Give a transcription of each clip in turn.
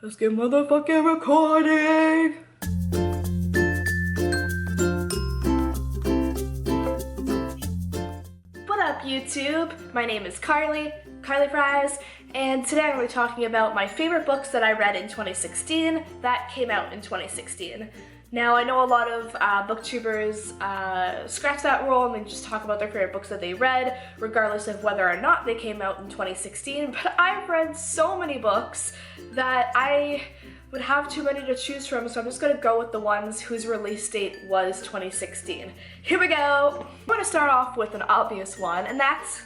Let's get motherfucking recording! What up, YouTube? My name is Carly Fries, and today I'm going to be talking about my favorite books that I read in 2016 that came out in 2016. Now, I know a lot of booktubers scratch that rule and they just talk about their favorite books that they read, regardless of whether or not they came out in 2016, but I've read so many books that I would have too many to choose from, so I'm just going to go with the ones whose release date was 2016. Here we go! I'm going to start off with an obvious one, and that's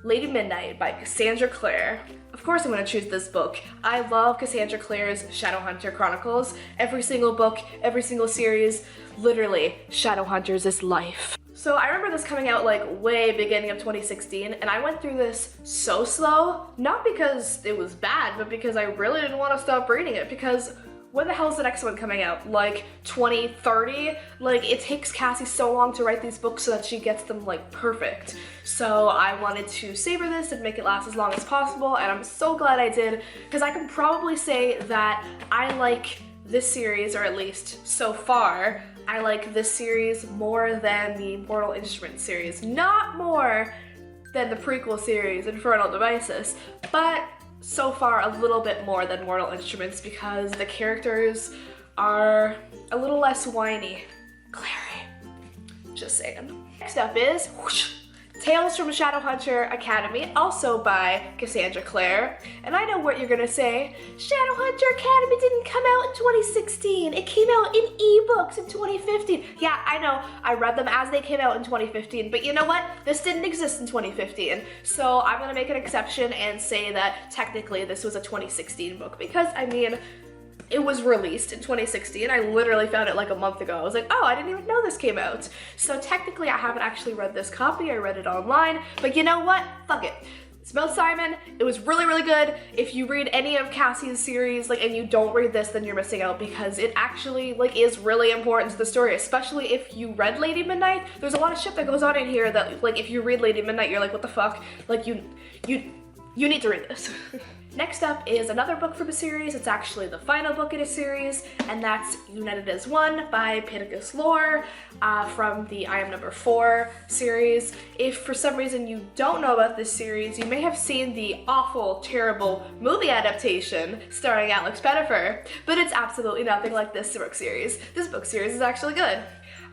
Lady Midnight by Cassandra Clare. Of course I'm going to choose this book. I love Cassandra Clare's Shadowhunter Chronicles. Every single book, every single series, literally, Shadowhunters is life. So I remember this coming out like way beginning of 2016, and I went through this so slow, not because it was bad, but because I really didn't want to stop reading it, because when the hell is the next one coming out? Like 2030? Like, it takes Cassie so long to write these books so that she gets them like perfect. So I wanted to savor this and make it last as long as possible, and I'm so glad I did, because I can probably say that I like this series, or at least so far, I like this series more than the Mortal Instruments series. Not more than the prequel series, Infernal Devices, but so far a little bit more than Mortal Instruments because the characters are a little less whiny. Clary. Just saying. Next up is whoosh, Tales from Shadowhunter Academy, also by Cassandra Clare. And I know what you're gonna say. Shadowhunter Academy didn't come out in 2016. It came out in ebooks in 2015. Yeah, I know. I read them as they came out in 2015. But you know what? This didn't exist in 2015. So I'm gonna make an exception and say that technically this was a 2016 book. Because, I mean, it was released in 2016. I literally found it like a month ago. I was like, oh, I didn't even know this came out. So technically I haven't actually read this copy. I read it online, but you know what? Fuck it. It's Mount Simon. It was really, really good. If you read any of Cassie's series, like, and you don't read this, then you're missing out, because it actually, like, is really important to the story, especially if you read Lady Midnight. There's a lot of shit that goes on in here that, like, if you read Lady Midnight, you're like, what the fuck? Like, you need to read this. Next up is another book from a series. It's actually the final book in a series, and that's United as One by Pittacus Lore from the I Am Number 4 series. If for some reason you don't know about this series, you may have seen the awful, terrible movie adaptation starring Alex Pettyfer, but it's absolutely nothing like this book series. This book series is actually good.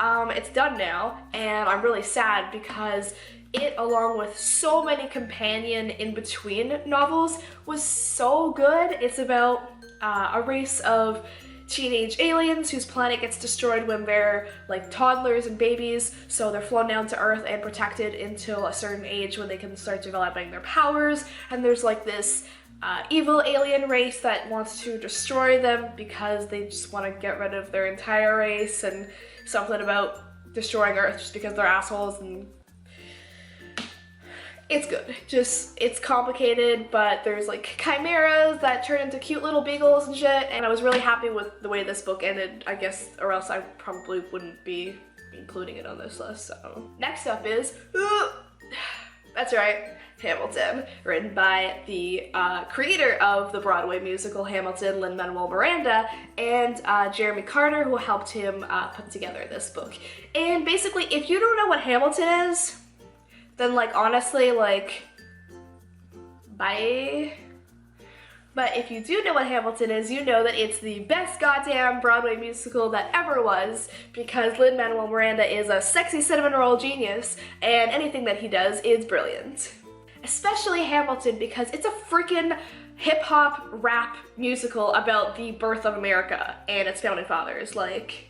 It's done now, and I'm really sad because it, along with so many companion in-between novels, was so good. It's about a race of teenage aliens whose planet gets destroyed when they're like toddlers and babies, so they're flown down to Earth and protected until a certain age when they can start developing their powers, and there's like this evil alien race that wants to destroy them because they just want to get rid of their entire race, and something about destroying Earth just because they're assholes, and it's good. Just, it's complicated, but there's like chimeras that turn into cute little beagles and shit, and I was really happy with the way this book ended, I guess, or else I probably wouldn't be including it on this list, so. Next up is, that's right, Hamilton, written by the creator of the Broadway musical Hamilton, Lin-Manuel Miranda, and Jeremy Carter, who helped him put together this book. And basically, if you don't know what Hamilton is, then, like, honestly, like, bye. But if you do know what Hamilton is, you know that it's the best goddamn Broadway musical that ever was, because Lin-Manuel Miranda is a sexy cinnamon roll genius, and anything that he does is brilliant. Especially Hamilton, because it's a freaking hip-hop rap musical about the birth of America and its founding fathers. Like,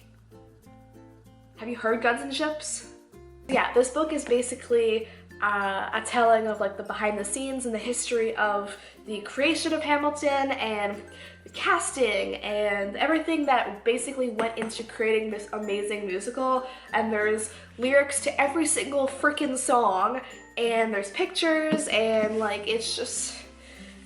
have you heard Guns and Ships? Yeah, this book is basically a telling of like the behind the scenes and the history of the creation of Hamilton and the casting and everything that basically went into creating this amazing musical. And there's lyrics to every single freaking song, and there's pictures, and like, it's just,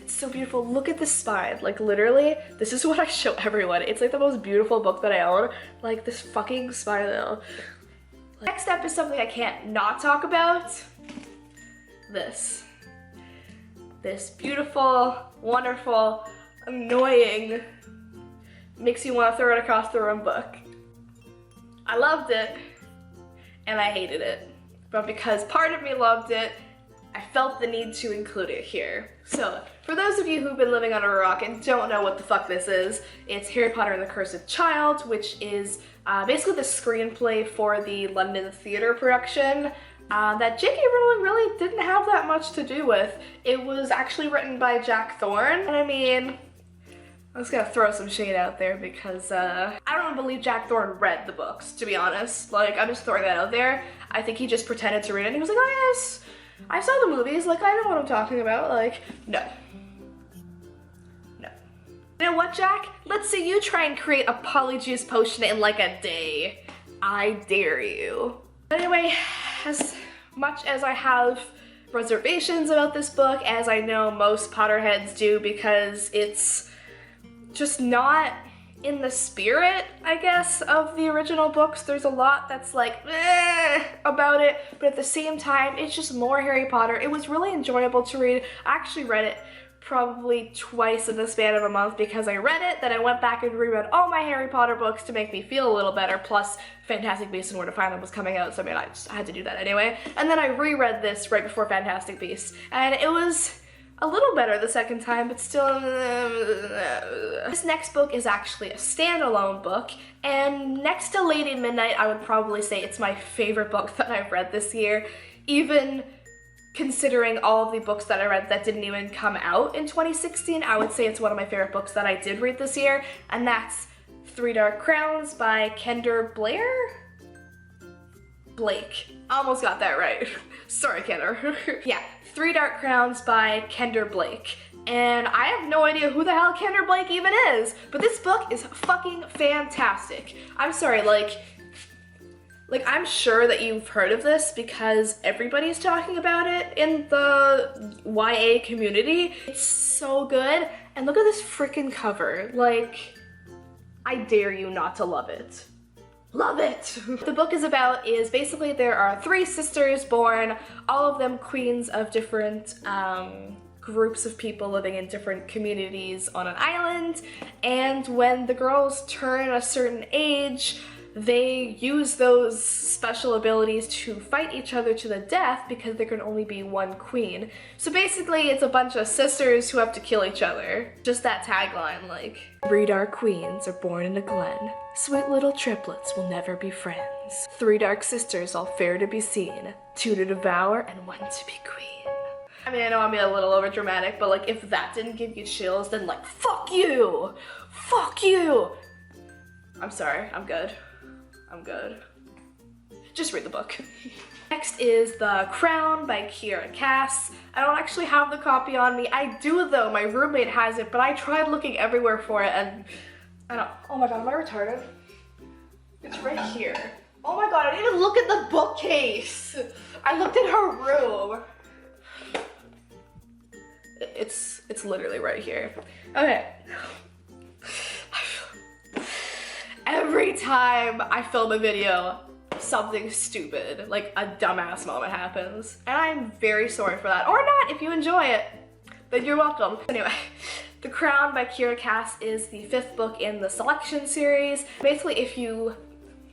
it's so beautiful. Look at the spine. Like, literally, this is what I show everyone. It's like the most beautiful book that I own. Like, this fucking spine though. Next up is something I can't not talk about. This beautiful, wonderful, annoying, makes you want to throw it across the room book. I loved it, and I hated it. But because part of me loved it, I felt the need to include it here. So, for those of you who've been living under a rock and don't know what the fuck this is, it's Harry Potter and the Cursed Child, which is basically the screenplay for the London theater production that J.K. Rowling really didn't have that much to do with. It was actually written by Jack Thorne, and I mean, I'm just gonna throw some shade out there because I don't believe Jack Thorne read the books, to be honest. Like, I'm just throwing that out there. I think he just pretended to read it and he was like, oh yes, I saw the movies, like I know what I'm talking about. Like, no. No. You know what, Jack? Let's see you try and create a polyjuice potion in like a day. I dare you. Anyway, as much as I have reservations about this book, as I know most Potterheads do because it's just not in the spirit, I guess, of the original books. There's a lot that's like, about it, but at the same time, it's just more Harry Potter. It was really enjoyable to read. I actually read it probably twice in the span of a month because I read it, then I went back and reread all my Harry Potter books to make me feel a little better, plus Fantastic Beasts and Where to Find Them was coming out, so I mean, I had to do that anyway. And then I reread this right before Fantastic Beasts, and it was a little better the second time, but still. This next book is actually a standalone book, and next to Lady Midnight, I would probably say it's my favorite book that I've read this year, even considering all of the books that I read that didn't even come out in 2016. I would say it's one of my favorite books that I did read this year, and that's Three Dark Crowns by Kender Blake. Almost got that right. Sorry, Kender. Yeah, Three Dark Crowns by Kender Blake. And I have no idea who the hell Kender Blake even is, but this book is fucking fantastic. I'm sorry, like I'm sure that you've heard of this because everybody's talking about it in the YA community. It's so good, and look at this freaking cover. Like, I dare you not to love it. Love it! The book is basically there are 3 sisters born, all of them queens of different groups of people living in different communities on an island, and when the girls turn a certain age, they use those special abilities to fight each other to the death because there can only be one queen. So basically, it's a bunch of sisters who have to kill each other. Just that tagline, like, 3 dark queens are born in a glen. Sweet little triplets will never be friends. 3 dark sisters all fair to be seen. 2 to devour and 1 to be queen. I mean, I know I'm being a little over dramatic, but like, if that didn't give you chills, then like, fuck you! Fuck you! I'm sorry, I'm good. I'm good. Just read the book. Next is The Crown by Kiera Cass. I don't actually have the copy on me. I do though, my roommate has it, but I tried looking everywhere for it and I don't, oh my god, am I retarded? It's right here. Oh my god, I didn't even look at the bookcase. I looked at her room. It's literally right here. Okay. Every time I film a video, something stupid, like a dumbass moment happens. And I'm very sorry for that. Or not, if you enjoy it, then you're welcome. Anyway, The Crown by Kiera Cass is the 5th book in the Selection series. Basically, if you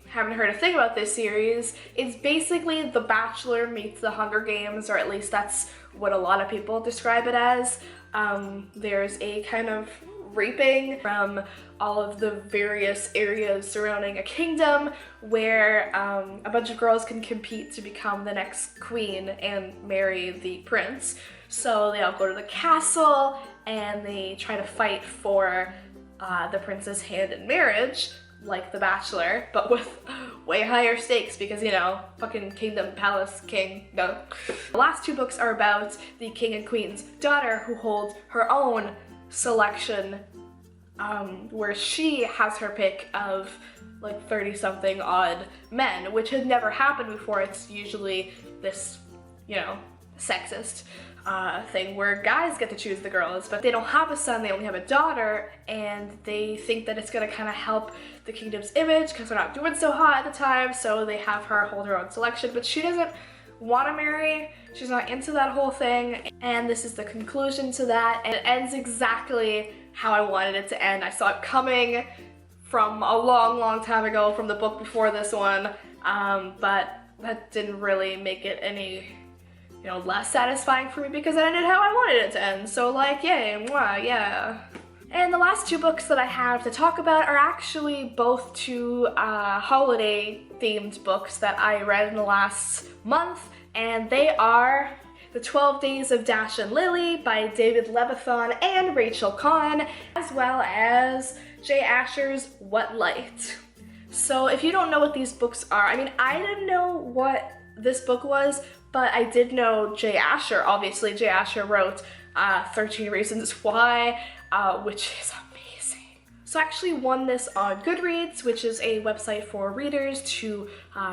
haven't heard a thing about this series, it's basically The Bachelor meets The Hunger Games, or at least that's what a lot of people describe it as. There's a kind of raping from all of the various areas surrounding a kingdom where a bunch of girls can compete to become the next queen and marry the prince. So they all go to the castle and they try to fight for the prince's hand in marriage, like The Bachelor, but with way higher stakes because, you know, fucking kingdom, palace, king, no. The last 2 books are about the king and queen's daughter who hold her own selection where she has her pick of like 30-something odd men, which had never happened before. It's usually this, you know, sexist thing where guys get to choose the girls, but they don't have a son, they only have a daughter, and they think that it's gonna kind of help the kingdom's image because they're not doing so hot at the time, so they have her hold her own selection, but she doesn't want to marry, she's not into that whole thing, and this is the conclusion to that, and it ends exactly how I wanted it to end. I saw it coming from a long time ago from the book before this one, but that didn't really make it any, you know, less satisfying for me because it ended how I wanted it to end. So like, yay, mwah, yeah. And the last two books that I have to talk about are actually both two holiday-themed books that I read in the last month, and they are The 12 Days of Dash and Lily by David Levithon and Rachel Kahn, as well as Jay Asher's What Light. So if you don't know what these books are, I mean, I didn't know what this book was, but I did know Jay Asher. Obviously, Jay Asher wrote 13 Reasons Why, which is amazing. So I actually won this on Goodreads, which is a website for readers to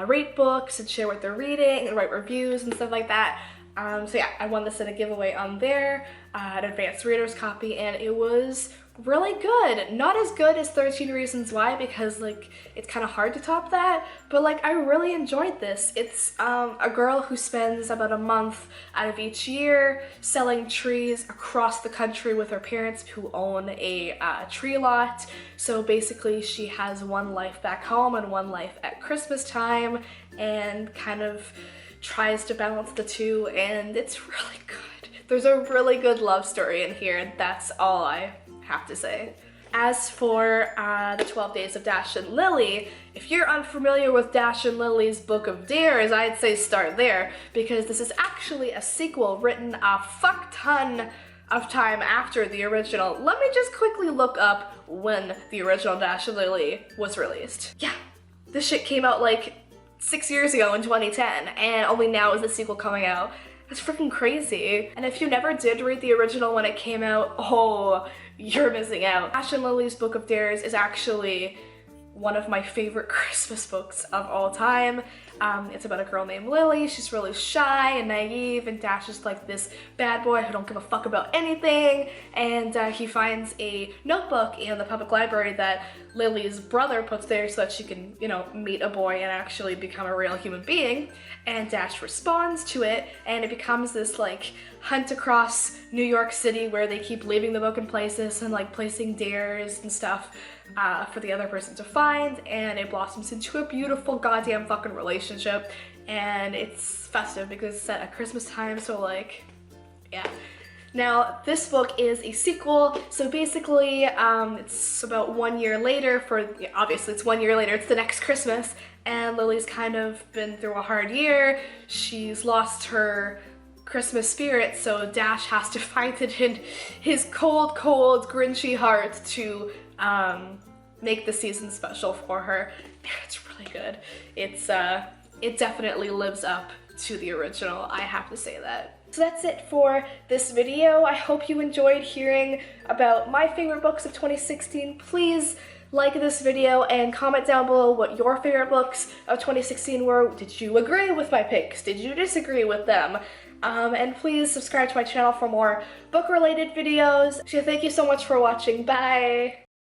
rate books and share what they're reading and write reviews and stuff like that. So yeah, I won this in a giveaway on there, an advanced reader's copy, and it was really good. Not as good as 13 Reasons Why, because like it's kind of hard to top that, but like I really enjoyed this. It's a girl who spends about a month out of each year selling trees across the country with her parents who own a tree lot. So basically she has one life back home and one life at Christmas time, and kind of tries to balance the two, and it's really good. There's a really good love story in here. That's all I have to say. As for The 12 Days of Dash and Lily, if you're unfamiliar with Dash and Lily's Book of Dares, I'd say start there, because this is actually a sequel written a fuck ton of time after the original. Let me just quickly look up when the original Dash and Lily was released. Yeah, this shit came out like 6 years ago in 2010, and only now is the sequel coming out. That's freaking crazy. And if you never did read the original when it came out, oh, you're missing out. Dash and Lily's Book of Dares is actually one of my favorite Christmas books of all time. It's about a girl named Lily. She's really shy and naive, and Dash is like this bad boy who don't give a fuck about anything, and he finds a notebook in the public library that Lily's brother puts there so that she can, you know, meet a boy and actually become a real human being, and Dash responds to it, and it becomes this like hunt across New York City where they keep leaving the book in places and like placing dares and stuff for the other person to find, and it blossoms into a beautiful goddamn fucking relationship, and it's festive because it's set at Christmas time, so like, yeah. Now, this book is a sequel, so basically it's about 1 year later obviously it's 1 year later, it's the next Christmas, and Lily's kind of been through a hard year. She's lost her Christmas spirit, so Dash has to find it in his cold, grinchy heart to make the season special for her. It's really good. It definitely lives up to the original, I have to say that. So that's it for this video. I hope you enjoyed hearing about my favorite books of 2016. Please like this video and comment down below what your favorite books of 2016 were. Did you agree with my picks? Did you disagree with them? And please subscribe to my channel for more book-related videos. So thank you so much for watching. Bye!